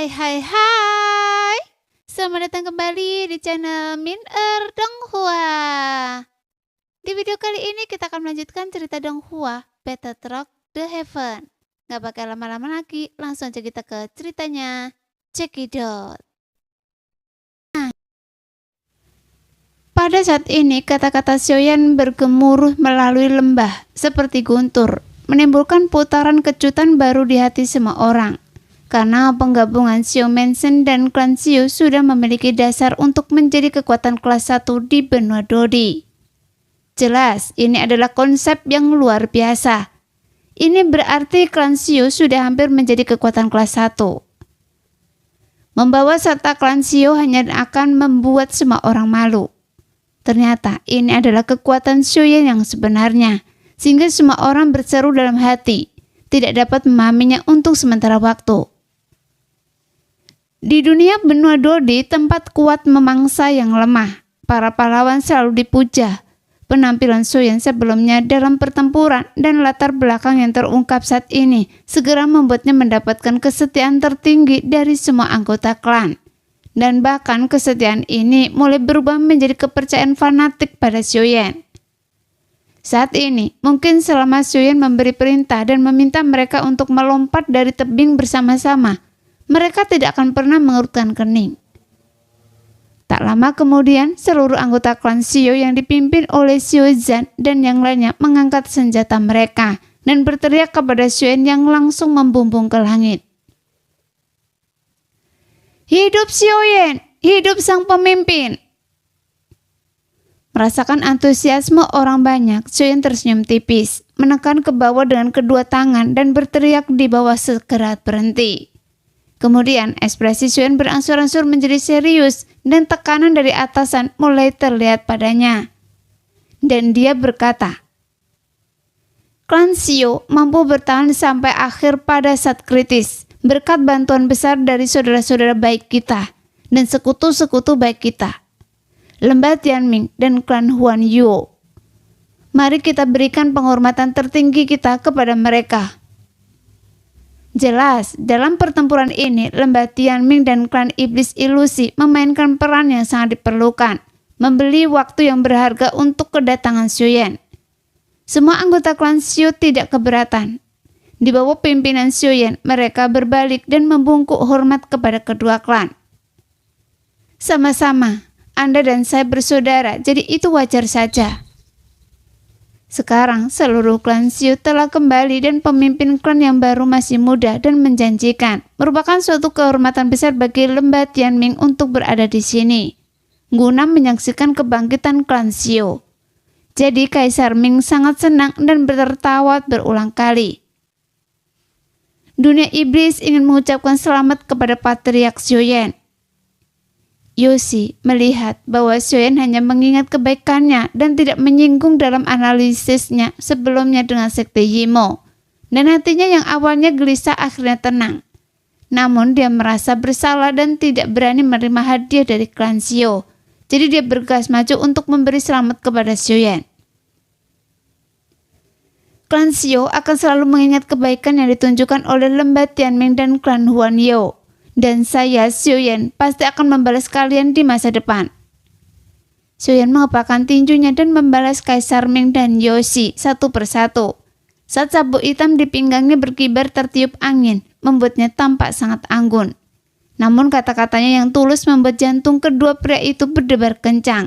Hai. Selamat datang kembali di channel Min Donghua. Di video kali ini kita akan melanjutkan cerita Donghua, Better Rock the Heaven. Gak pakai lama-lama lagi, langsung aja kita ke ceritanya. Cekidot. Pada saat ini, kata-kata Xiaoyan bergemuruh melalui lembah seperti guntur, menimbulkan putaran kejutan baru di hati semua orang. Karena penggabungan Xiao Mansion dan klan Xiao sudah memiliki dasar untuk menjadi kekuatan kelas 1 di benua Dodi. Jelas, ini adalah konsep yang luar biasa. Ini berarti klan Xiao sudah hampir menjadi kekuatan kelas 1. Membawa serta klan Xiao hanya akan membuat semua orang malu. Ternyata ini adalah kekuatan Xiaoyan yang sebenarnya, sehingga semua orang berseru dalam hati, tidak dapat memahaminya untuk sementara waktu. Di dunia benua Dodi, tempat kuat memangsa yang lemah. Para pahlawan selalu dipuja. Penampilan Xiaoyan sebelumnya dalam pertempuran dan latar belakang yang terungkap saat ini segera membuatnya mendapatkan kesetiaan tertinggi dari semua anggota klan. Dan bahkan kesetiaan ini mulai berubah menjadi kepercayaan fanatik pada Xiaoyan. Saat ini, mungkin selama Xiaoyan memberi perintah dan meminta mereka untuk melompat dari tebing bersama-sama, mereka tidak akan pernah mengerutkan kening. Tak lama kemudian, seluruh anggota klan Xiao yang dipimpin oleh Xiao Zhan dan yang lainnya mengangkat senjata mereka dan berteriak kepada Xiaoyan yang langsung membumbung ke langit. Hidup Xiaoyan! Hidup sang pemimpin! Merasakan antusiasme orang banyak, Xiaoyan tersenyum tipis, menekan ke bawah dengan kedua tangan dan berteriak di bawah segera berhenti. Kemudian ekspresi Xiaoyan berangsur-angsur menjadi serius dan tekanan dari atasan mulai terlihat padanya. Dan dia berkata, klan Xiao mampu bertahan sampai akhir pada saat kritis berkat bantuan besar dari saudara-saudara baik kita dan sekutu-sekutu baik kita, Lembah Tianming dan klan Huan Yuo. Mari kita berikan penghormatan tertinggi kita kepada mereka. Jelas, dalam pertempuran ini, Lembah Tianming dan klan Iblis Ilusi memainkan peran yang sangat diperlukan, membeli waktu yang berharga untuk kedatangan Xiaoyan. Semua anggota klan Xiao tidak keberatan. Di bawah pimpinan Xiaoyan, mereka berbalik dan membungkuk hormat kepada kedua klan. Sama-sama, Anda dan saya bersaudara, jadi itu wajar saja. Sekarang seluruh klan Xiao telah kembali dan pemimpin klan yang baru masih muda dan menjanjikan, merupakan suatu kehormatan besar bagi Lembah Tianming untuk berada di sini, guna menyaksikan kebangkitan klan Xiao. Jadi Kaisar Ming sangat senang dan tertawa berulang kali. Dunia iblis ingin mengucapkan selamat kepada Patriark Xiaoyan. Yoshi melihat bahwa Xiaoyan hanya mengingat kebaikannya dan tidak menyinggung dalam analisisnya sebelumnya dengan sekte Yimo. Dan hatinya yang awalnya gelisah akhirnya tenang. Namun dia merasa bersalah dan tidak berani menerima hadiah dari klan Xiao. Jadi dia bergegas maju untuk memberi selamat kepada Xiaoyan. Klan Xiao akan selalu mengingat kebaikan yang ditunjukkan oleh Lembah Tianming dan klan Huan Yuo. Dan saya, Xiaoyan, pasti akan membalas kalian di masa depan. Xiaoyan mengepakkan tinjunya dan membalas Kaisar Ming dan Yoshi satu persatu. Saat sabuk hitam di pinggangnya berkibar tertiup angin, membuatnya tampak sangat anggun. Namun kata-katanya yang tulus membuat jantung kedua pria itu berdebar kencang.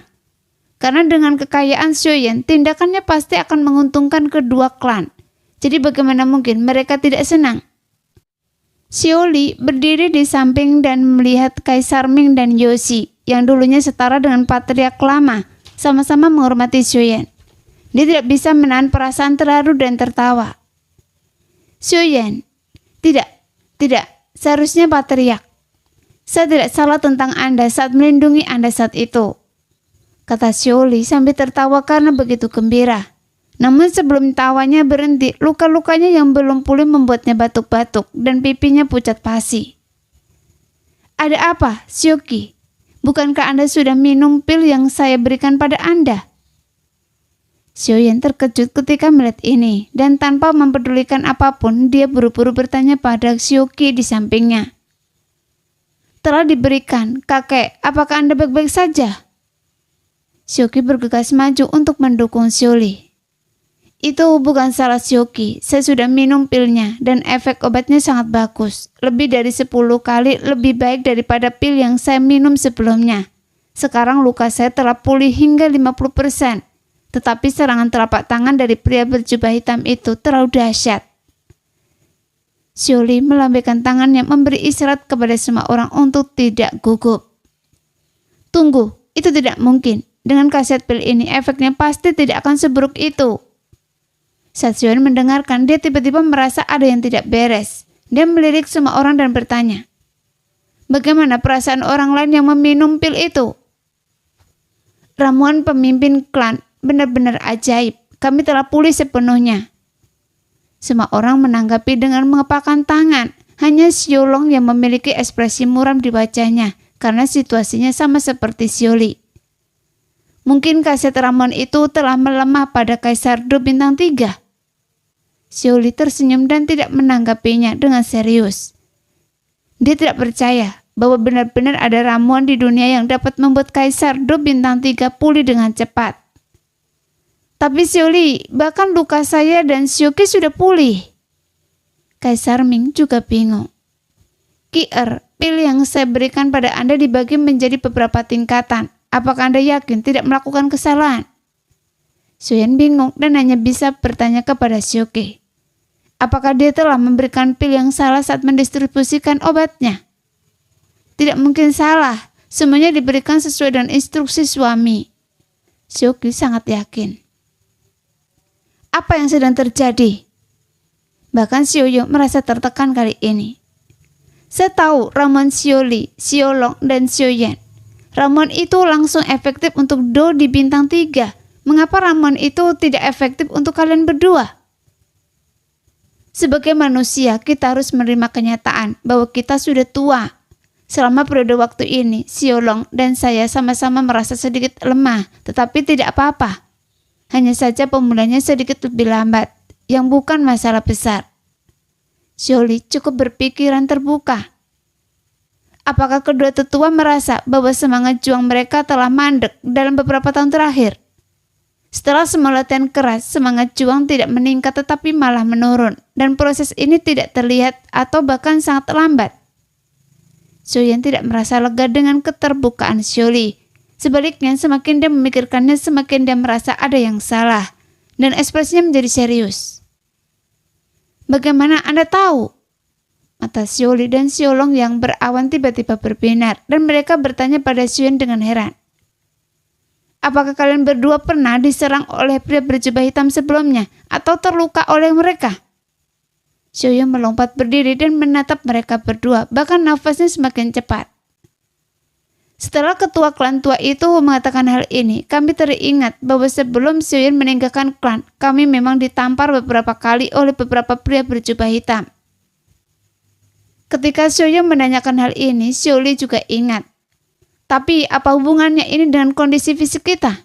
Karena dengan kekayaan Xiaoyan, tindakannya pasti akan menguntungkan kedua klan. Jadi bagaimana mungkin mereka tidak senang? Xiao Li berdiri di samping dan melihat Kaisar Ming dan Yoshi yang dulunya setara dengan patriark lama, sama-sama menghormati Xiaoyan. Dia tidak bisa menahan perasaan terharu dan tertawa. Xiaoyan, tidak, seharusnya patriark. Saya tidak salah tentang Anda saat melindungi Anda saat itu, kata Xiao Li sambil tertawa karena begitu gembira. Namun sebelum tawanya berhenti, luka-lukanya yang belum pulih membuatnya batuk-batuk dan pipinya pucat pasi. Ada apa, Xiaoqi? Bukankah Anda sudah minum pil yang saya berikan pada Anda? Xiaoyan terkejut ketika melihat ini, dan tanpa mempedulikan apapun, dia buru-buru bertanya pada Xiaoqi di sampingnya. telah diberikan. Kakek, apakah Anda baik-baik saja? Sioki bergegas maju untuk mendukung Xiuli. Itu bukan salah Sioki, saya sudah minum pilnya dan efek obatnya sangat bagus. Lebih dari 10 kali lebih baik daripada pil yang saya minum sebelumnya. Sekarang luka saya telah pulih hingga 50%. Tetapi serangan telapak tangan dari pria berjubah hitam itu terlalu dahsyat. Xiuli melambaikan tangannya memberi isyarat kepada semua orang untuk tidak gugup. Tunggu, itu tidak mungkin. Dengan khasiat pil ini efeknya pasti tidak akan seburuk itu. Saat Xiuyan mendengarkan, dia tiba-tiba merasa ada yang tidak beres. Dia melirik semua orang dan bertanya, bagaimana perasaan orang lain yang meminum pil itu? Ramuan pemimpin klan benar-benar ajaib. Kami telah pulih sepenuhnya. Semua orang menanggapi dengan mengepakkan tangan. Hanya Xiolong yang memiliki ekspresi muram di wajahnya karena situasinya sama seperti Xiuli. Mungkin khasiat ramuan itu telah melemah pada Kaisar Do Bintang 3. Xiuli tersenyum dan tidak menanggapinya dengan serius. Dia tidak percaya bahwa benar-benar ada ramuan di dunia yang dapat membuat Kaisar Do Bintang 3 pulih dengan cepat. Tapi Xiuli, bahkan luka saya dan Xiuqi sudah pulih. Kaisar Ming juga bingung. Ki-er, pil yang saya berikan pada Anda dibagi menjadi beberapa tingkatan. Apakah Anda yakin tidak melakukan kesalahan? Xiuyan bingung dan hanya bisa bertanya kepada Xiuqi. Apakah dia telah memberikan pil yang salah saat mendistribusikan obatnya? Tidak mungkin salah. Semuanya diberikan sesuai dengan instruksi suami. Xiuqi sangat yakin. Apa yang sedang terjadi? Bahkan Xiuyu merasa tertekan kali ini. Saya tahu ramuan Xiuli, Xiolong, dan Xiuyan. Ramuan itu langsung efektif untuk Do di Bintang 3. Mengapa ramuan itu tidak efektif untuk kalian berdua? Sebagai manusia, kita harus menerima kenyataan bahwa kita sudah tua. Selama periode waktu ini, Xiolong dan saya sama-sama merasa sedikit lemah, tetapi tidak apa-apa. Hanya saja pemulihannya sedikit lebih lambat, yang bukan masalah besar. Xiuli cukup berpikiran terbuka. Apakah kedua tetua merasa bahwa semangat juang mereka telah mandek dalam beberapa tahun terakhir? Setelah semua latihan keras, semangat juang tidak meningkat tetapi malah menurun, dan proses ini tidak terlihat atau bahkan sangat lambat. Xiuyan tidak merasa lega dengan keterbukaan Xiuli. Sebaliknya, semakin dia memikirkannya, semakin dia merasa ada yang salah, dan ekspresinya menjadi serius. Bagaimana Anda tahu? Mata Xiuli dan Xiolong yang berawan tiba-tiba berbinar, dan mereka bertanya pada Xiuyan dengan heran. Apakah kalian berdua pernah diserang oleh pria berjubah hitam sebelumnya atau terluka oleh mereka? Xiuyu melompat berdiri dan menatap mereka berdua, bahkan nafasnya semakin cepat. Setelah ketua klan tua itu mengatakan hal ini, kami teringat bahwa sebelum Xiuyan meninggalkan klan, kami memang ditampar beberapa kali oleh beberapa pria berjubah hitam. Ketika Xiuyu menanyakan hal ini, Xiuli juga ingat. Tapi apa hubungannya ini dengan kondisi fisik kita?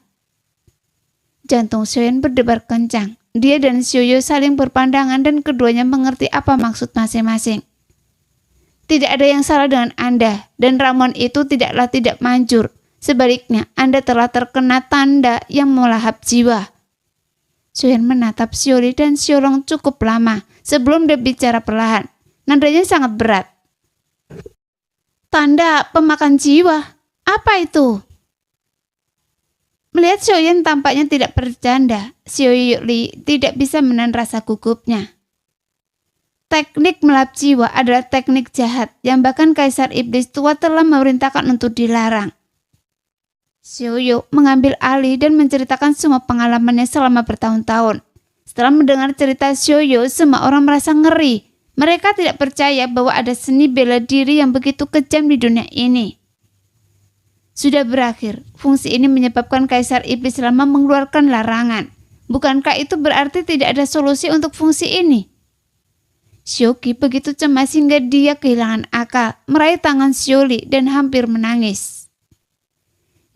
Jantung Xiuyan berdebar kencang. Dia dan Xiuyu saling berpandangan dan keduanya mengerti apa maksud masing-masing. Tidak ada yang salah dengan Anda, dan ramuan itu tidaklah tidak manjur. Sebaliknya, Anda telah terkena tanda yang melahap jiwa. Xiuyan menatap Xiuli dan Xiolong cukup lama sebelum dia bicara perlahan. Nadanya sangat berat. Tanda pemakan jiwa? Apa itu? Melihat Xiuyan tampaknya tidak bercanda, Xiuli tidak bisa menahan rasa gugupnya. Teknik melahap jiwa adalah teknik jahat yang bahkan Kaisar Iblis tua telah memerintahkan untuk dilarang. Xiuyu mengambil alih dan menceritakan semua pengalamannya selama bertahun-tahun. Setelah mendengar cerita Xiuyu, semua orang merasa ngeri. Mereka tidak percaya bahwa ada seni bela diri yang begitu kejam di dunia ini. Sudah berakhir, fungsi ini menyebabkan Kaisar Iblis lama mengeluarkan larangan. Bukankah itu berarti tidak ada solusi untuk fungsi ini? Xiuqi begitu cemas hingga dia kehilangan akal, meraih tangan Xiuli dan hampir menangis.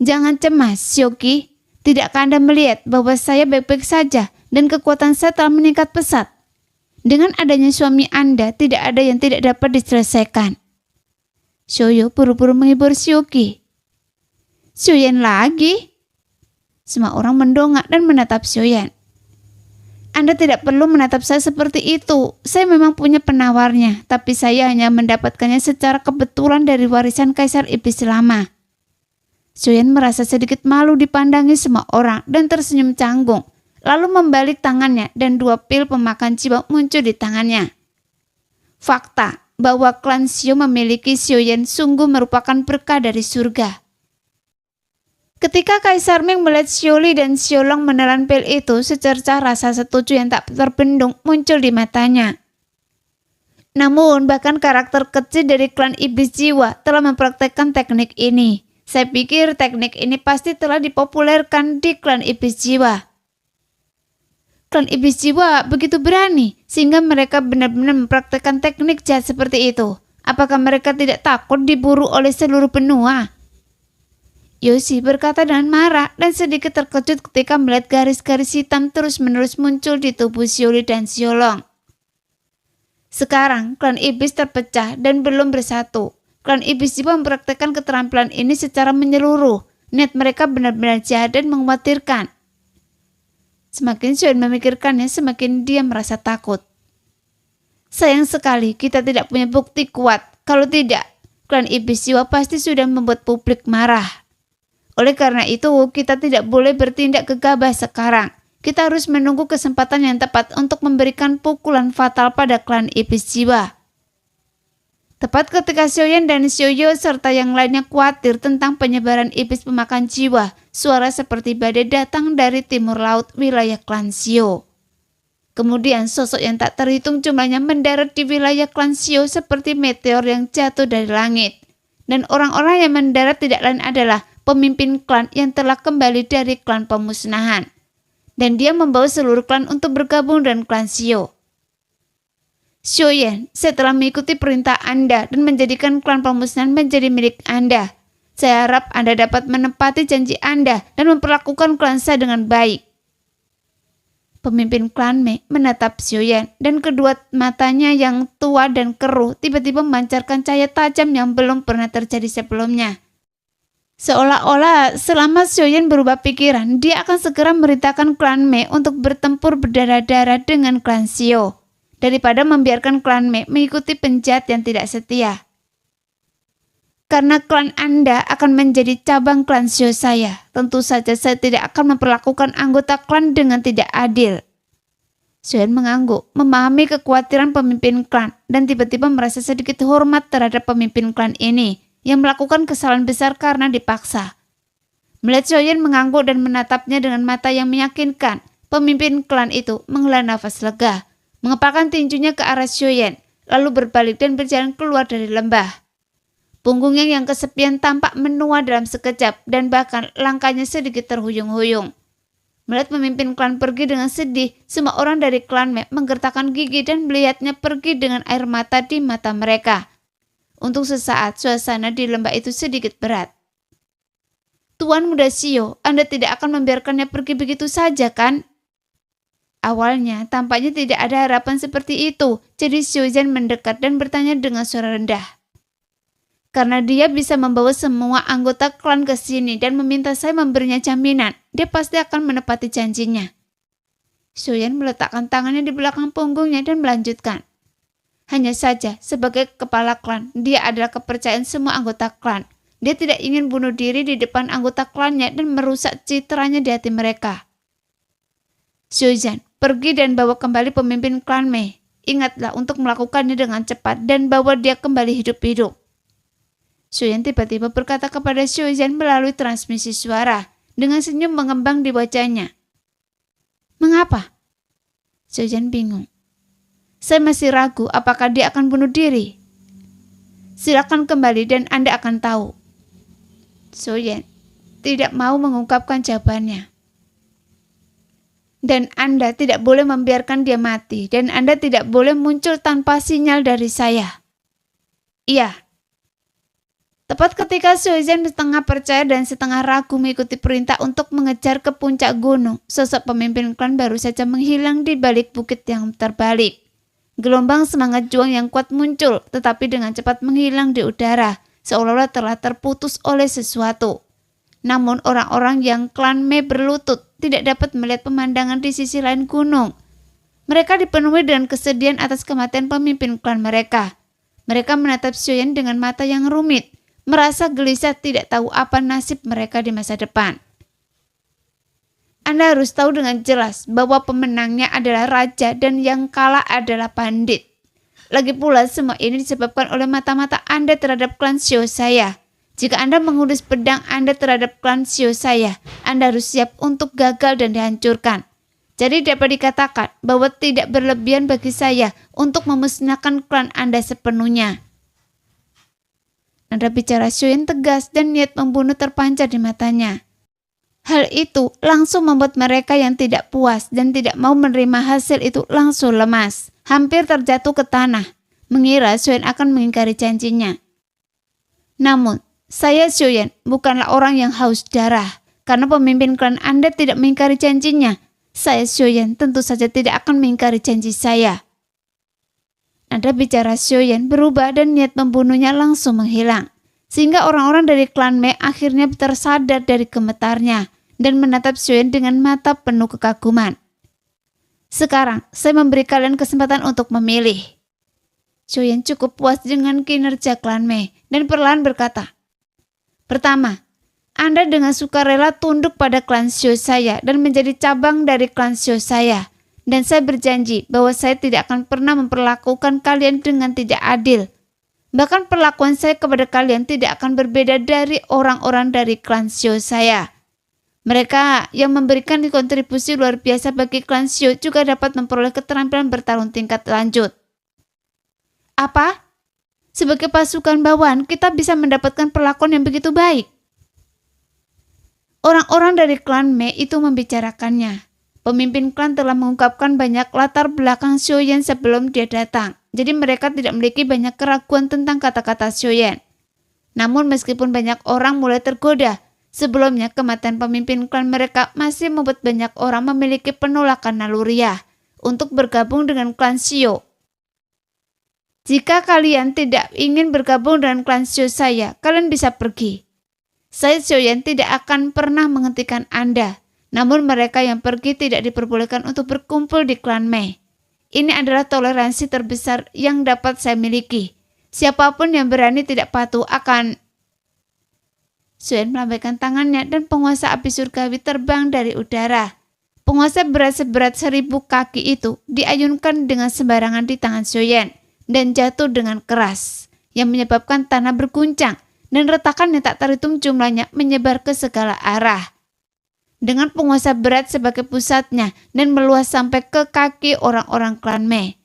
Jangan cemas, Xiuqi. Tidakkah Anda melihat bahwa saya baik-baik saja dan kekuatan saya telah meningkat pesat? Dengan adanya suami Anda, tidak ada yang tidak dapat diselesaikan. Xiuyu buru-buru menghibur Xiuqi. Xiuyan lagi? Semua orang mendongak dan menatap Xiuyan. Anda tidak perlu menatap saya seperti itu. Saya memang punya penawarnya, tapi saya hanya mendapatkannya secara kebetulan dari warisan Kaisar Iblis lama. Xiuyan merasa sedikit malu dipandangi semua orang dan tersenyum canggung, lalu membalik tangannya dan 2 pil pemakan jiwa muncul di tangannya. Fakta bahwa klan Xiu memiliki Xiuyan sungguh merupakan berkah dari surga. Ketika Kaisar Ming melihat Xiuli dan Xiulong menelan pil itu, secercah rasa setuju yang tak terbendung muncul di matanya. Namun, bahkan karakter kecil dari klan Iblis Jiwa telah mempraktekkan teknik ini. Saya pikir teknik ini pasti telah dipopulerkan di klan Iblis Jiwa. Klan Iblis Jiwa begitu berani, sehingga mereka benar-benar mempraktekkan teknik jahat seperti itu. Apakah mereka tidak takut diburu oleh seluruh benua? Yoshi berkata dengan marah dan sedikit terkejut ketika melihat garis-garis hitam terus-menerus muncul di tubuh Xiuli dan Xiulong. Sekarang, klan iblis terpecah dan belum bersatu. Klan iblis juga mempraktekkan keterampilan ini secara menyeluruh. Niat mereka benar-benar jahat dan mengkhawatirkan. Semakin Xiuyan memikirkannya, semakin dia merasa takut. Sayang sekali kita tidak punya bukti kuat. Kalau tidak, klan iblis jiwa pasti sudah membuat publik marah. Oleh karena itu, kita tidak boleh bertindak gegabah sekarang. Kita harus menunggu kesempatan yang tepat untuk memberikan pukulan fatal pada klan iblis jiwa. Tepat ketika Xiuyan dan Xiuyu serta yang lainnya khawatir tentang penyebaran iblis pemakan jiwa, suara seperti badai datang dari timur laut wilayah klan Xiu. Kemudian sosok yang tak terhitung jumlahnya mendarat di wilayah klan Xiu seperti meteor yang jatuh dari langit. Dan orang-orang yang mendarat tidak lain adalah pemimpin klan yang telah kembali dari klan pemusnahan. Dan dia membawa seluruh klan untuk bergabung dengan klan Xiu. Xiuyan, saya telah mengikuti perintah Anda dan menjadikan klan pemusnahan menjadi milik Anda. Saya harap Anda dapat menepati janji Anda dan memperlakukan klan saya dengan baik. Pemimpin klan Mei menatap Xiuyan dan kedua matanya yang tua dan keruh tiba-tiba memancarkan cahaya tajam yang belum pernah terjadi sebelumnya. Seolah-olah selama Xiuyan berubah pikiran, dia akan segera merintahkan klan Mei untuk bertempur berdarah-darah dengan klan Xiu, daripada membiarkan klan Mei mengikuti penjahat yang tidak setia. Karena klan Anda akan menjadi cabang klan Xiu saya, tentu saja saya tidak akan memperlakukan anggota klan dengan tidak adil. Xiuyan mengangguk, memahami kekhawatiran pemimpin klan, dan tiba-tiba merasa sedikit hormat terhadap pemimpin klan ini yang melakukan kesalahan besar karena dipaksa. Melihat Xiuyan mengangguk dan menatapnya dengan mata yang meyakinkan, pemimpin klan itu menghela nafas lega, mengepalkan tinjunya ke arah Xiuyan, lalu berbalik dan berjalan keluar dari lembah. Punggungnya yang kesepian tampak menua dalam sekejap dan bahkan langkahnya sedikit terhuyung-huyung. Melihat pemimpin klan pergi dengan sedih, semua orang dari klan Mei menggertakkan gigi dan melihatnya pergi dengan air mata di mata mereka. Untuk sesaat, suasana di lembah itu sedikit berat. Tuan Muda Xiu, Anda tidak akan membiarkannya pergi begitu saja, kan? Awalnya, tampaknya tidak ada harapan seperti itu, jadi Xiuyan mendekat dan bertanya dengan suara rendah. Karena dia bisa membawa semua anggota klan ke sini dan meminta saya memberinya jaminan, dia pasti akan menepati janjinya. Xiuyan meletakkan tangannya di belakang punggungnya dan melanjutkan. Hanya saja, sebagai kepala klan, dia adalah kepercayaan semua anggota klan. Dia tidak ingin bunuh diri di depan anggota klannya dan merusak citranya di hati mereka. Xiuyan, pergi dan bawa kembali pemimpin klan Mei. Ingatlah untuk melakukannya dengan cepat dan bawa dia kembali hidup-hidup. Xiuyan tiba-tiba berkata kepada Xiuyan melalui transmisi suara, dengan senyum mengembang di wajahnya. Mengapa? Xiuyan bingung. Saya masih ragu apakah dia akan bunuh diri. Silakan kembali dan Anda akan tahu. Xiuyan tidak mau mengungkapkan jawabannya. Dan Anda tidak boleh membiarkan dia mati, dan Anda tidak boleh muncul tanpa sinyal dari saya. Iya. Tepat ketika Xiuyan setengah percaya dan setengah ragu mengikuti perintah untuk mengejar ke puncak gunung, sosok pemimpin klan baru saja menghilang di balik bukit yang terbalik. Gelombang semangat juang yang kuat muncul, tetapi dengan cepat menghilang di udara, seolah-olah telah terputus oleh sesuatu. Namun orang-orang yang klan Me berlutut tidak dapat melihat pemandangan di sisi lain gunung. Mereka dipenuhi dengan kesedihan atas kematian pemimpin klan mereka. Mereka menatap Xiaoyan dengan mata yang rumit, merasa gelisah tidak tahu apa nasib mereka di masa depan. Anda harus tahu dengan jelas bahwa pemenangnya adalah raja dan yang kalah adalah pandit. Lagi pula semua ini disebabkan oleh mata-mata Anda terhadap klan Xiao saya. Jika Anda mengurus pedang Anda terhadap klan Xiao saya, Anda harus siap untuk gagal dan dihancurkan. Jadi dapat dikatakan bahwa tidak berlebihan bagi saya untuk memusnahkan klan Anda sepenuhnya. Nada bicara Xiaoyan tegas dan niat membunuh terpancar di matanya. Hal itu langsung membuat mereka yang tidak puas dan tidak mau menerima hasil itu langsung lemas, hampir terjatuh ke tanah, mengira Xiaoyan akan mengingkari janjinya. Namun, saya Xiaoyan bukanlah orang yang haus darah, karena pemimpin klan Anda tidak mengingkari janjinya. Saya Xiaoyan tentu saja tidak akan mengingkari janji saya. Nada bicara Xiaoyan berubah dan niat membunuhnya langsung menghilang, sehingga orang-orang dari klan Me akhirnya tersadar dari gemetarnya dan menatap Xiaoyan dengan mata penuh kekaguman. Sekarang, saya memberi kalian kesempatan untuk memilih. Xiaoyan cukup puas dengan kinerja klan Me dan perlahan berkata, pertama, Anda dengan sukarela tunduk pada klan Xiao saya dan menjadi cabang dari klan Xiao saya. Dan saya berjanji bahwa saya tidak akan pernah memperlakukan kalian dengan tidak adil. Bahkan perlakuan saya kepada kalian tidak akan berbeda dari orang-orang dari klan Xiao saya. Mereka yang memberikan kontribusi luar biasa bagi klan Xiao juga dapat memperoleh keterampilan bertarung tingkat lanjut. Apa? Sebagai pasukan bawahan, kita bisa mendapatkan perlakuan yang begitu baik. Orang-orang dari klan Me itu membicarakannya. Pemimpin klan telah mengungkapkan banyak latar belakang Xiaoyan sebelum dia datang. Jadi mereka tidak memiliki banyak keraguan tentang kata-kata Xiaoyan. Namun meskipun banyak orang mulai tergoda, sebelumnya kematian pemimpin klan mereka masih membuat banyak orang memiliki penolakan naluriah untuk bergabung dengan klan Xiao. Jika kalian tidak ingin bergabung dengan klan Xiao saya, kalian bisa pergi. Saya Xiaoyan tidak akan pernah menghentikan Anda. Namun mereka yang pergi tidak diperbolehkan untuk berkumpul di klan Me. Ini adalah toleransi terbesar yang dapat saya miliki. Siapapun yang berani tidak patuh akan... Xiaoyan melambaikan tangannya dan penguasa api surgawi terbang dari udara. Penguasa berat seberat 1000 kaki itu diayunkan dengan sembarangan di tangan Xiaoyan dan jatuh dengan keras, yang menyebabkan tanah berguncang dan retakan yang tak terhitung jumlahnya menyebar ke segala arah. Dengan penguasa berat sebagai pusatnya dan meluas sampai ke kaki orang-orang klan Me.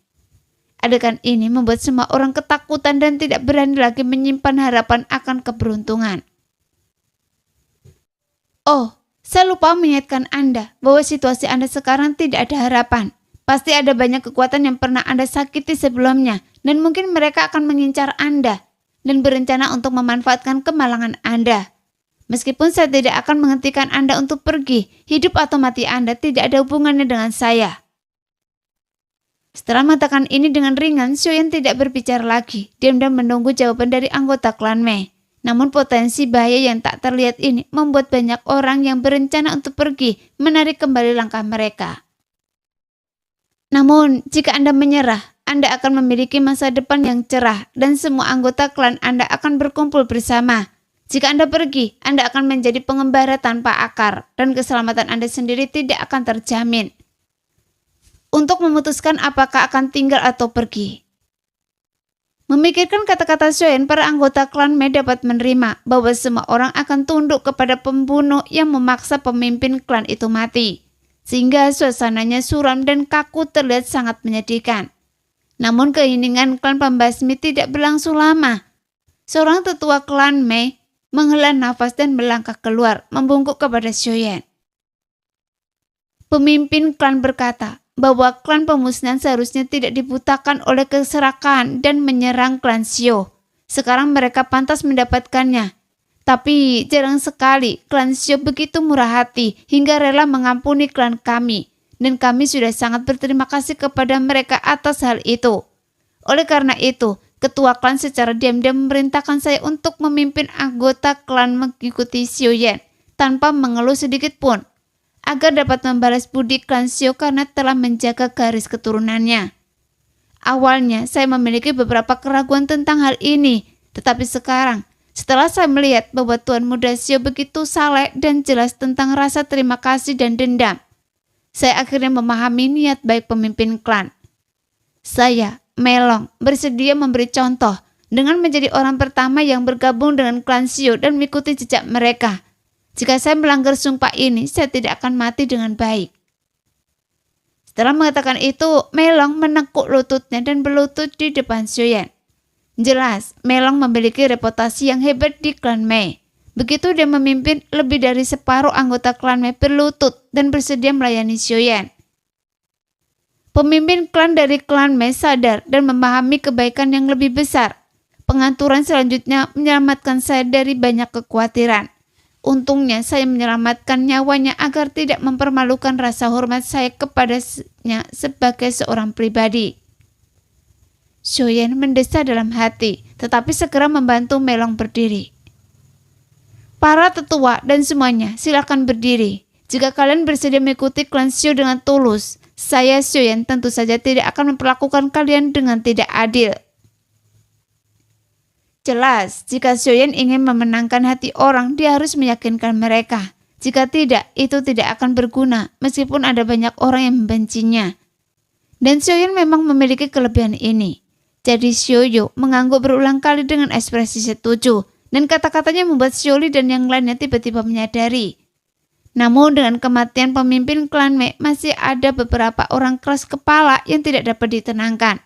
Adegan ini membuat semua orang ketakutan dan tidak berani lagi menyimpan harapan akan keberuntungan. Oh, saya lupa mengingatkan Anda bahwa situasi Anda sekarang tidak ada harapan. Pasti ada banyak kekuatan yang pernah Anda sakiti sebelumnya dan mungkin mereka akan mengincar Anda dan berencana untuk memanfaatkan kemalangan Anda. Meskipun saya tidak akan menghentikan Anda untuk pergi, hidup atau mati Anda tidak ada hubungannya dengan saya. Setelah mengatakan ini dengan ringan, Xiaoyan tidak berbicara lagi. Diam-diam menunggu jawaban dari anggota klan Me. Namun potensi bahaya yang tak terlihat ini membuat banyak orang yang berencana untuk pergi menarik kembali langkah mereka. Namun, jika Anda menyerah, Anda akan memiliki masa depan yang cerah dan semua anggota klan Anda akan berkumpul bersama. Jika Anda pergi, Anda akan menjadi pengembara tanpa akar dan keselamatan Anda sendiri tidak akan terjamin. Untuk memutuskan apakah akan tinggal atau pergi. Memikirkan kata-kata Xiaoyan, para anggota klan Me dapat menerima bahwa semua orang akan tunduk kepada pembunuh yang memaksa pemimpin klan itu mati. Sehingga suasananya suram dan kaku terlihat sangat menyedihkan. Namun keheningan klan pembasmi tidak berlangsung lama. Seorang tetua klan Me menghela nafas dan melangkah keluar, membungkuk kepada Xiaoyan. Pemimpin klan berkata bahwa klan pemusnahan seharusnya tidak dibutakan oleh keserakahan dan menyerang klan Xiao. Sekarang mereka pantas mendapatkannya. Tapi jarang sekali klan Xiao begitu murah hati hingga rela mengampuni klan kami. Dan kami sudah sangat berterima kasih kepada mereka atas hal itu. Oleh karena itu, Ketua klan secara diam-diam memerintahkan saya untuk memimpin anggota klan mengikuti Xiuyan tanpa mengeluh sedikit pun, agar dapat membalas budi klan Xiu karena telah menjaga garis keturunannya. Awalnya saya memiliki beberapa keraguan tentang hal ini, tetapi sekarang setelah saya melihat bahwa Tuan Muda Xiu begitu saleh dan jelas tentang rasa terima kasih dan dendam, saya akhirnya memahami niat baik pemimpin klan. Saya, Melong, bersedia memberi contoh dengan menjadi orang pertama yang bergabung dengan klan Xiu dan mengikuti jejak mereka. Jika saya melanggar sumpah ini, saya tidak akan mati dengan baik. Setelah mengatakan itu, Melong menekuk lututnya dan berlutut di depan Xiuyan. Jelas, Melong memiliki reputasi yang hebat di klan Mei. Begitu dia memimpin, lebih dari separuh anggota klan Mei berlutut dan bersedia melayani Xiuyan. Pemimpin klan dari klan Mei sadar dan memahami kebaikan yang lebih besar. Pengaturan selanjutnya menyelamatkan saya dari banyak kekhawatiran. Untungnya saya menyelamatkan nyawanya agar tidak mempermalukan rasa hormat saya kepadanya sebagai seorang pribadi. Xiuyan mendesah dalam hati, tetapi segera membantu Melong berdiri. Para tetua dan semuanya, silakan berdiri. Jika kalian bersedia mengikuti klan Xiu dengan tulus, saya Xiuyan tentu saja tidak akan memperlakukan kalian dengan tidak adil. Jelas, jika Xiuyan ingin memenangkan hati orang, dia harus meyakinkan mereka. Jika tidak, itu tidak akan berguna, meskipun ada banyak orang yang membencinya. Dan Xiuyan memang memiliki kelebihan ini. Jadi Xiuyu mengangguk berulang kali dengan ekspresi setuju, dan kata-katanya membuat Xiuli dan yang lainnya tiba-tiba menyadari. Namun dengan kematian pemimpin klan Mei, masih ada beberapa orang keras kepala yang tidak dapat ditenangkan.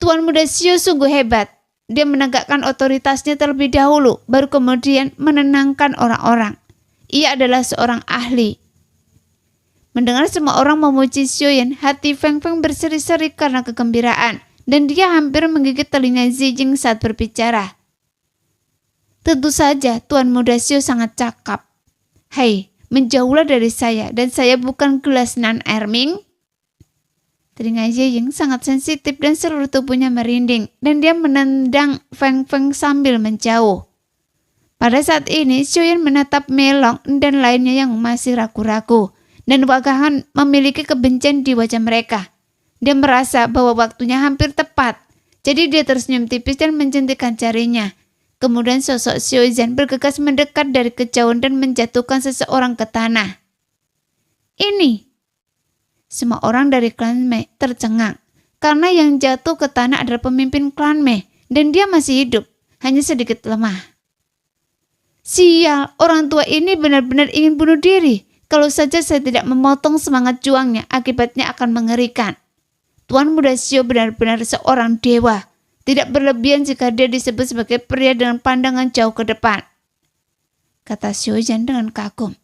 Tuan Muda Xiu sungguh hebat. Dia menegakkan otoritasnya terlebih dahulu, baru kemudian menenangkan orang-orang. Ia adalah seorang ahli. Mendengar semua orang memuji Xiuyan, hati Feng Feng berseri-seri karena kegembiraan, dan dia hampir menggigit telinga Zijing saat berbicara. Tentu saja Tuan Muda Xiu sangat cakap. Hei, menjauhlah dari saya, dan saya bukan gelas nan Erming. Telinga Zijing sangat sensitif dan seluruh tubuhnya merinding, dan dia menendang Feng Feng sambil menjauh. Pada saat ini, Xiuyan menatap Melong dan lainnya yang masih ragu-ragu, dan wajahnya memiliki kebencian di wajah mereka. Dia merasa bahwa waktunya hampir tepat, jadi dia tersenyum tipis dan menjentikan jarinya. Kemudian sosok Xiuyan bergegas mendekat dari kejauhan dan menjatuhkan seseorang ke tanah. Ini! Semua orang dari klan Mei tercengang, karena yang jatuh ke tanah adalah pemimpin klan Mei, dan dia masih hidup, hanya sedikit lemah. Sial, orang tua ini benar-benar ingin bunuh diri. Kalau saja saya tidak memotong semangat juangnya, akibatnya akan mengerikan. Tuan Muda Xiu benar-benar seorang dewa. Tidak berlebihan jika dia disebut sebagai pria dengan pandangan jauh ke depan, kata Xiuyan dengan kagum.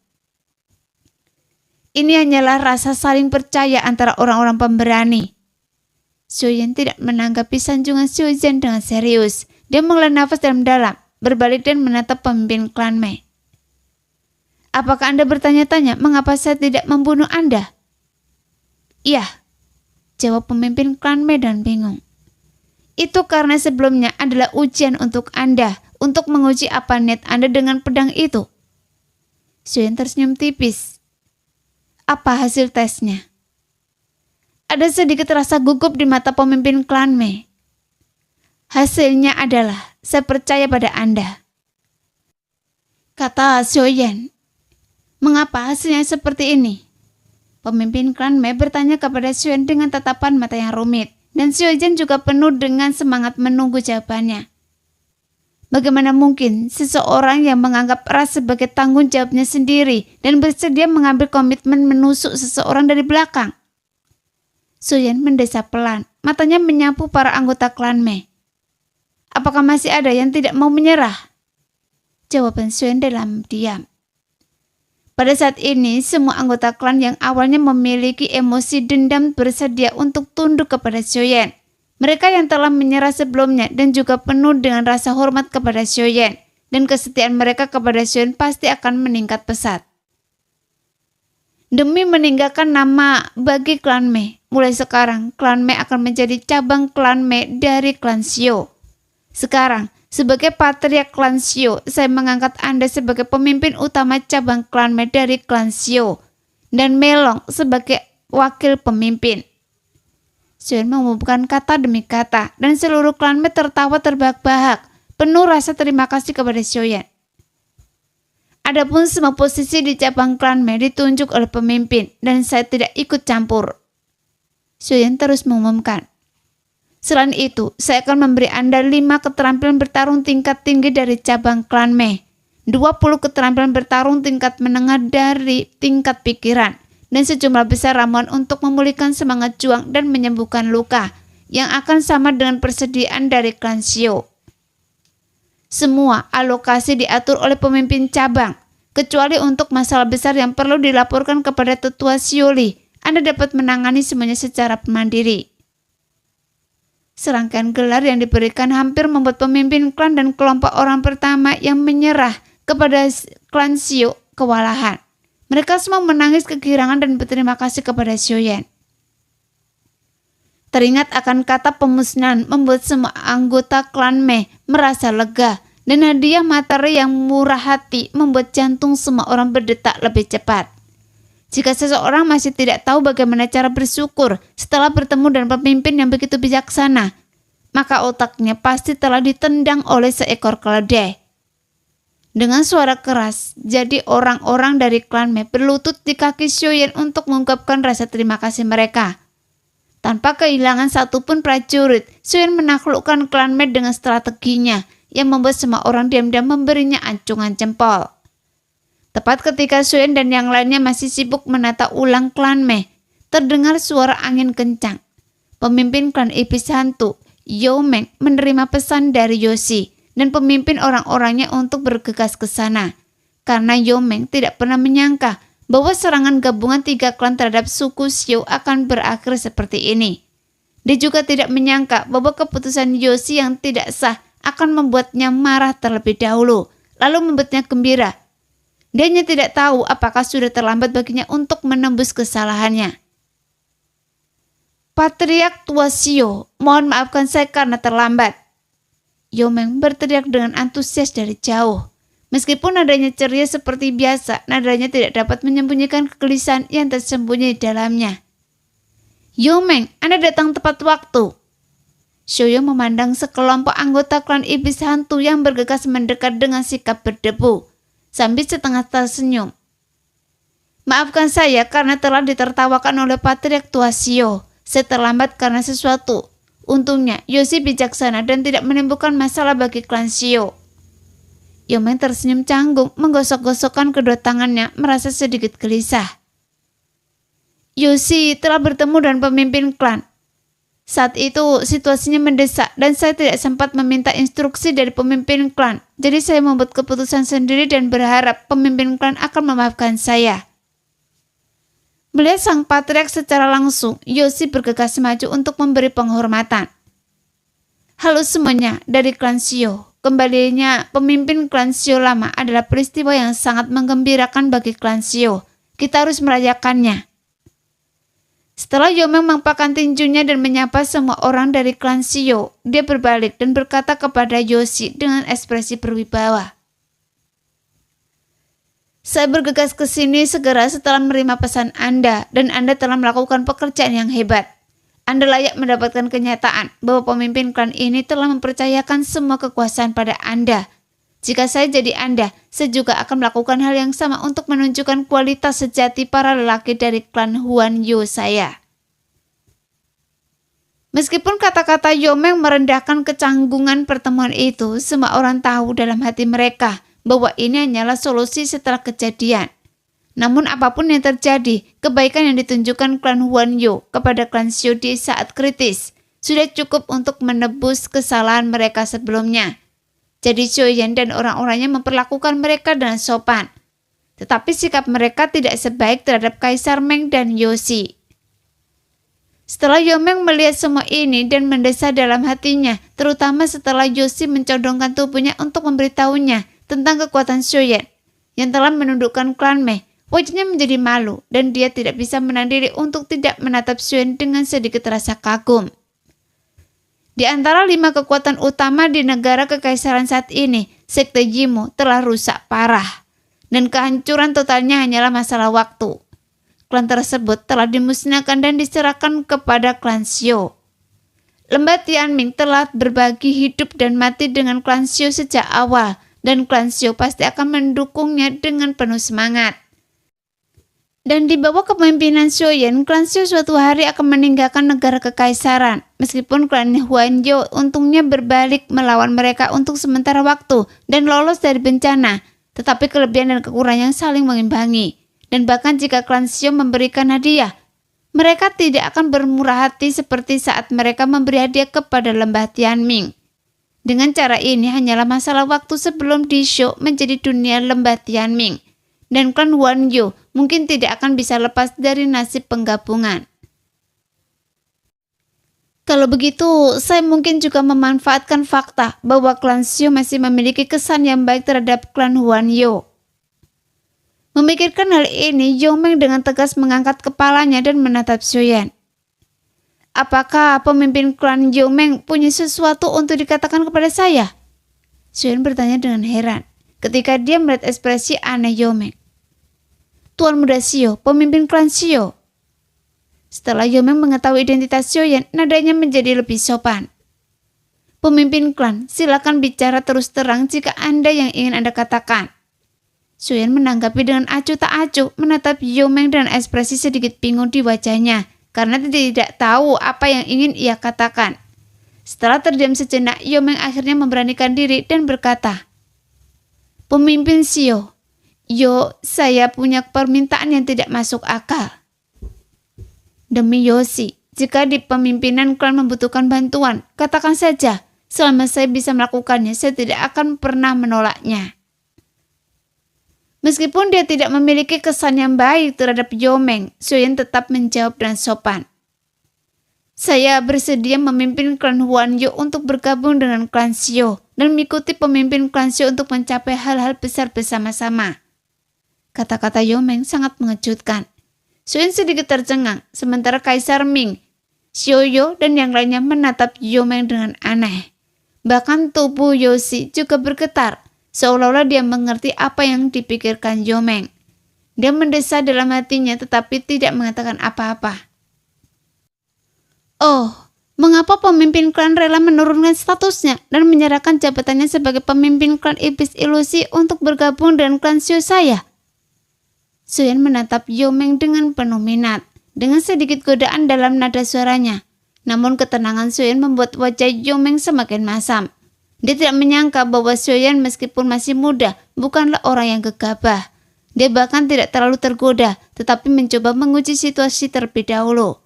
Ini hanyalah rasa saling percaya antara orang-orang pemberani. Xiuyan tidak menanggapi sanjungan Xiuyan dengan serius. Dia menghela nafas dalam-dalam, berbalik dan menatap pemimpin klan Mei. Apakah Anda bertanya-tanya mengapa saya tidak membunuh Anda? Iya, jawab pemimpin klan Mei dan bingung. Itu karena sebelumnya adalah ujian untuk Anda, untuk menguji apa niat Anda dengan pedang itu. Xiuyan tersenyum tipis. Apa hasil tesnya? Ada sedikit rasa gugup di mata pemimpin klan Mei. Hasilnya adalah, saya percaya pada Anda, kata Xiuyan. Mengapa hasilnya seperti ini? Pemimpin klan Mei bertanya kepada Xiuyan dengan tatapan mata yang rumit. Dan Xiuyan juga penuh dengan semangat menunggu jawabannya. Bagaimana mungkin seseorang yang menganggap ras sebagai tanggung jawabnya sendiri dan bersedia mengambil komitmen menusuk seseorang dari belakang? Xiuyan mendesah pelan, matanya menyapu para anggota klan Mei. Apakah masih ada yang tidak mau menyerah? Jawaban Xiuyan dalam diam. Pada saat ini, semua anggota klan yang awalnya memiliki emosi dendam bersedia untuk tunduk kepada Xiuyan. Mereka yang telah menyerah sebelumnya dan juga penuh dengan rasa hormat kepada Xiuyan, dan kesetiaan mereka kepada Xiuyan pasti akan meningkat pesat. demi meninggalkan nama bagi klan Mei. Mulai sekarang, klan Mei akan menjadi cabang klan Mei dari klan Xiu. Sekarang, sebagai patriark klan Xiu, saya mengangkat Anda sebagai pemimpin utama cabang klan Mei dari klan Xiu, dan Melong sebagai wakil pemimpin. Xiuyan mengumumkan kata demi kata, dan seluruh klan Mei tertawa terbahak-bahak, penuh rasa terima kasih kepada Xiuyan. Adapun semua posisi di cabang klan Mei ditunjuk oleh pemimpin, dan saya tidak ikut campur. Xiuyan terus mengumumkan. Selain itu, saya akan memberi Anda 5 keterampilan bertarung tingkat tinggi dari cabang klan Mei, 20 keterampilan bertarung tingkat menengah dari tingkat pikiran, dan sejumlah besar ramuan untuk memulihkan semangat juang dan menyembuhkan luka, yang akan sama dengan persediaan dari klan Xiu. Semua alokasi diatur oleh pemimpin cabang, kecuali untuk masalah besar yang perlu dilaporkan kepada tetua Xiuli. Anda dapat menangani semuanya secara mandiri. Serangkaian gelar yang diberikan hampir membuat pemimpin klan dan kelompok orang pertama yang menyerah kepada klan Xiu kewalahan. Mereka semua menangis kegirangan dan berterima kasih kepada Xiuyan. Teringat akan kata pemusnahan membuat semua anggota klan Mei merasa lega, dan hadiah materi yang murah hati membuat jantung semua orang berdetak lebih cepat. Jika seseorang masih tidak tahu bagaimana cara bersyukur setelah bertemu dengan pemimpin yang begitu bijaksana, maka otaknya pasti telah ditendang oleh seekor keledai. Dengan suara keras, jadi orang-orang dari klan Mei berlutut di kaki Xiuyan untuk mengungkapkan rasa terima kasih mereka. Tanpa kehilangan satupun prajurit, Xiuyan menaklukkan klan Mei dengan strateginya yang membuat semua orang diam-diam memberinya acungan jempol. Tepat ketika Xiuyan dan yang lainnya masih sibuk menata ulang klan Mei, terdengar suara angin kencang. Pemimpin klan Iblis Hantu, Yao Meng, menerima pesan dari Yoshi dan pemimpin orang-orangnya untuk bergegas ke sana. Karena Yao Meng tidak pernah menyangka bahwa serangan gabungan 3 klan terhadap suku Xiu akan berakhir seperti ini. Dia juga tidak menyangka bahwa keputusan Yoshi yang tidak sah akan membuatnya marah terlebih dahulu, lalu membuatnya gembira. Dia hanya tidak tahu apakah sudah terlambat baginya untuk menembus kesalahannya. Patriark tua Xiu, mohon maafkan saya karena terlambat. Yao Meng berteriak dengan antusias dari jauh. Meskipun nadanya ceria seperti biasa, nadanya tidak dapat menyembunyikan kegelisahan yang tersembunyi di dalamnya. Yao Meng, Anda datang tepat waktu. Xiuyan memandang sekelompok anggota klan Iblis Hantu yang bergegas mendekat dengan sikap berdebu, sambil setengah tersenyum. Maafkan saya karena telah ditertawakan oleh Patriark tua Xiu. Saya terlambat karena sesuatu. Untungnya, Yoshi bijaksana dan tidak menimbulkan masalah bagi klan Xiu. Yao Meng tersenyum canggung, menggosok-gosokkan kedua tangannya, merasa sedikit gelisah. Yoshi telah bertemu dengan pemimpin klan. Saat itu situasinya mendesak dan saya tidak sempat meminta instruksi dari pemimpin klan. Jadi saya membuat keputusan sendiri dan berharap pemimpin klan akan memaafkan saya. Melihat sang patriark secara langsung, Yoshi bergegas maju untuk memberi penghormatan. Halo semuanya, dari klan Xiu. Kembalinya pemimpin klan Xiu lama adalah peristiwa yang sangat menggembirakan bagi klan Xiu. Kita harus merayakannya. Setelah Yao Meng mengepakkan tinjunya dan menyapa semua orang dari klan Xiu, dia berbalik dan berkata kepada Yoshi dengan ekspresi berwibawa. Saya bergegas ke sini segera setelah menerima pesan Anda, dan Anda telah melakukan pekerjaan yang hebat. Anda layak mendapatkan kenyataan bahwa pemimpin klan ini telah mempercayakan semua kekuasaan pada Anda. Jika saya jadi Anda, saya juga akan melakukan hal yang sama untuk menunjukkan kualitas sejati para lelaki dari klan Huan Yu saya. Meskipun kata-kata Yao Meng merendahkan kecanggungan pertemuan itu, semua orang tahu dalam hati mereka bahwa ini hanyalah solusi setelah kejadian. Namun apapun yang terjadi, kebaikan yang ditunjukkan klan Huan Yu kepada klan Xiu di saat kritis sudah cukup untuk menebus kesalahan mereka sebelumnya. Jadi Xiuyan dan orang-orangnya memperlakukan mereka dengan sopan. Tetapi sikap mereka tidak sebaik terhadap Kaisar Meng dan Yoshi. Setelah Yao Meng melihat semua ini dan mendesah dalam hatinya, terutama setelah Yoshi mencondongkan tubuhnya untuk memberitahunya tentang kekuatan Xiuyan yang telah menundukkan klan Mei, Wajahnya menjadi malu dan dia tidak bisa menahan diri untuk tidak menatap Xiuyan dengan sedikit rasa kagum. Di antara 5 kekuatan utama di negara kekaisaran saat ini, sekte Jimo telah rusak parah dan kehancuran totalnya hanyalah masalah waktu. Klan tersebut telah dimusnahkan dan diserahkan kepada klan Xiu. Lembah Tianming telah berbagi hidup dan mati dengan klan Xiu sejak awal dan klan Xiu pasti akan mendukungnya dengan penuh semangat. Dan di bawah kepemimpinan Xiuyan, klan Xiu suatu hari akan meninggalkan negara kekaisaran. Meskipun klan Huanyo untungnya berbalik melawan mereka untuk sementara waktu dan lolos dari bencana, tetapi kelebihan dan kekurangan saling mengimbangi. Dan bahkan jika klan Xiu memberikan hadiah, mereka tidak akan bermurah hati seperti saat mereka memberi hadiah kepada lembah Tianming. Dengan cara ini hanyalah masalah waktu sebelum Disho menjadi dunia lembah Tianming. Dan klan Huanyo mungkin tidak akan bisa lepas dari nasib penggabungan. Kalau begitu, saya mungkin juga memanfaatkan fakta bahwa klan Xiu masih memiliki kesan yang baik terhadap klan Huanyo. Memikirkan hal ini, Yongmeng dengan tegas mengangkat kepalanya dan menatap Xiuyan. Apakah pemimpin klan Yongmeng punya sesuatu untuk dikatakan kepada saya? Xiuyan bertanya dengan heran ketika dia melihat ekspresi aneh Yongmeng. Tuan Muda Xiu, pemimpin klan Xiu. Setelah Yongmeng mengetahui identitas Xiuyan, nadanya menjadi lebih sopan. Pemimpin klan, silakan bicara terus terang jika Anda yang ingin Anda katakan. Xiuyan menanggapi dengan acuh tak acuh, menatap Yongmeng dengan ekspresi sedikit bingung di wajahnya, karena tidak tahu apa yang ingin ia katakan. Setelah terdiam sejenak, Yongmeng akhirnya memberanikan diri dan berkata, Pemimpin Xiu, saya punya permintaan yang tidak masuk akal. Demi Yoshi, jika di pemimpinan klan membutuhkan bantuan, katakan saja. Selama saya bisa melakukannya, saya tidak akan pernah menolaknya. Meskipun dia tidak memiliki kesan yang baik terhadap Yongmeng, Xiuyan tetap menjawab dengan sopan. Saya bersedia memimpin klan Huanyo untuk bergabung dengan klan Xiu dan mengikuti pemimpin klan Xiu untuk mencapai hal-hal besar bersama-sama. Kata-kata Yongmeng sangat mengejutkan. Xiuyan sedikit tercengang, sementara Kaisar Ming, Xiuyo, dan yang lainnya menatap Yongmeng dengan aneh. Bahkan tubuh Yoshi juga bergetar, seolah-olah dia mengerti apa yang dipikirkan Yongmeng. Dia mendesah dalam hatinya tetapi tidak mengatakan apa-apa. Oh, mengapa pemimpin klan rela menurunkan statusnya dan menyerahkan jabatannya sebagai pemimpin klan iblis ilusi untuk bergabung dengan klan Xiu saya? Xiuyan menatap Yongmeng dengan penuh minat, dengan sedikit godaan dalam nada suaranya. Namun ketenangan Xiuyan membuat wajah Yongmeng semakin masam. Dia tidak menyangka bahwa Xiuyan meskipun masih muda, bukanlah orang yang gegabah. Dia bahkan tidak terlalu tergoda, tetapi mencoba menguji situasi terlebih dahulu.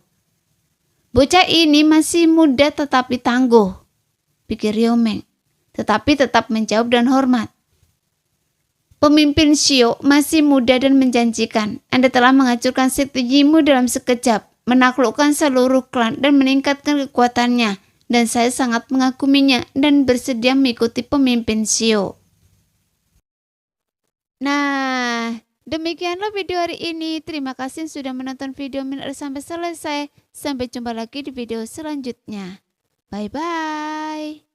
Bocah ini masih muda tetapi tangguh, pikir Yongmeng, tetapi tetap menjawab dan hormat. Pemimpin Xiu masih muda dan menjanjikan. Anda telah menghancurkan sekte Jimo dalam sekejap, menaklukkan seluruh klan dan meningkatkan kekuatannya. Dan saya sangat mengaguminya dan bersedia mengikuti pemimpin Xiu. Nah, demikianlah video hari ini. Terima kasih sudah menonton video Min sampai selesai. Sampai jumpa lagi di video selanjutnya. Bye-bye.